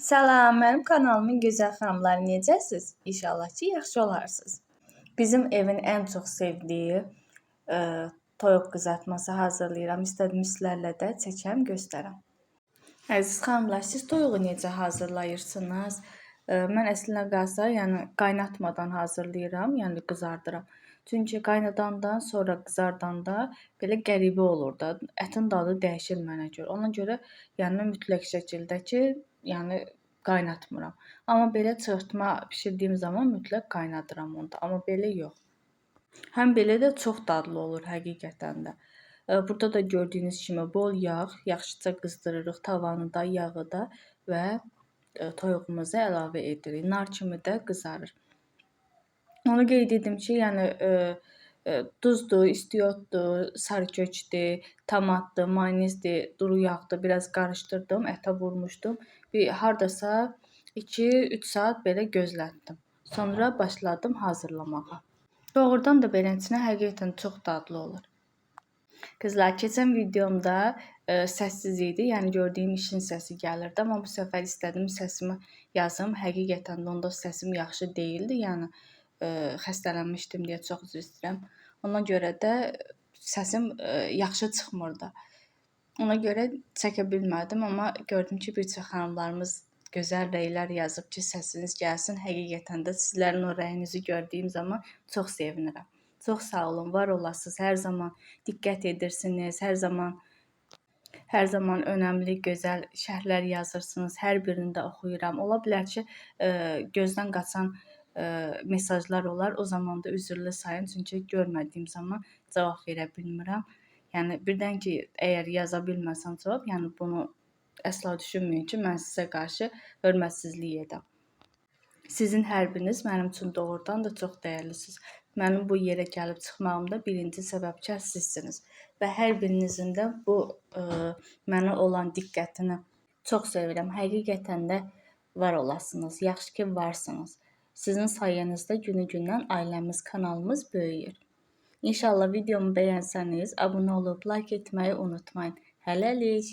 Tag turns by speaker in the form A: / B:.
A: Salam, mənim kanalımın gözəl xanımları necəsiz? İnşallah ki, yaxşı olarsınız. Bizim evin ən çox sevdiyi toyuq qızartması hazırlayıram. İstədim sizlərlə də çəkəm, göstərəm. Əziz xanımlar, siz toyuğu necə hazırlayırsınız? Mən əslində qalsa, yəni qaynatmadan hazırlayıram, yəni qızardıram. Çünki qaynadandan sonra qızardanda belə qəribə olur da, ətin dadı dəyişir mənə görə. Ona görə yəni mütləq şəkildə ki, yəni qaynatmıram. Amma belə çırpma bişirdiyim zaman mütləq qaynadıram onu da. Amma belə yox. Həm belə də çox dadlı olur həqiqətən də. Burada da gördüyünüz kimi bol yağ, yaxşıca qızdırırıq tavanı da, yağı da və toyuğumuzu əlavə edirik. Nar kimi də qızarır. Onu qeyd edim ki, yəni duzdur, istiotdur, sarıkökdür, tomatdır, mayonezdir, duru yağdır, biraz qarışdırdım, ətə vurmuşdum. Bir hardasa 2-3 saat belə gözlətdim. Sonra başladım hazırlamağa. Doğrudan da beləsinə həqiqətən çox dadlı olur. Qızlar, keçən videomda səssiz idi, yəni gördüyüm işin səsi gəlirdi, amma bu səfər istədim səsimi yazım. Həqiqətən də onda səsim yaxşı deyildi, yəni xəstələnmişdim deyə çox üzr istəyirəm. Ona görə də səsim yaxşı çıxmırdı. Ona görə çəkə bilmədim, amma gördüm ki, bir çox xanımlarımız gözəl rəylər yazıb ki, səsiniz gəlsin. Həqiqətən də sizlərin o rəyinizi gördüyüm zaman çox sevinirəm. Çox sağ olun, var olasınız. Hər zaman diqqət edirsiniz, hər zaman önəmli, gözəl şərhlər yazırsınız. Hər birini də oxuyuram. Ola bilər ki, gözdən qaçan mesajlar olar. O zaman da üzrlü sayın, çünki görmədiyim zaman cavab verə bilmirəm. Yəni birdən ki, əgər yaza bilməsəm cavab, yəni bunu əsla düşünməyin ki, mən sizə qarşı hörmətsizlik edəm. Sizin hər biriniz mənim üçün doğrudan da çox dəyərlisiniz. Mənim bu yerə gəlib çıxmağımda birinci səbəbkar sizsiniz. Və hər birinizin də bu mənə olan diqqətini çox sevirəm. Həqiqətən də var olasınız. Yaxşı ki, varsınız. Sizin sayənizdə günü-gündən ailəmiz, kanalımız böyüyür. İnşallah videomu bəyənsəniz, abunə olub like etməyi unutmayın. Hələlik.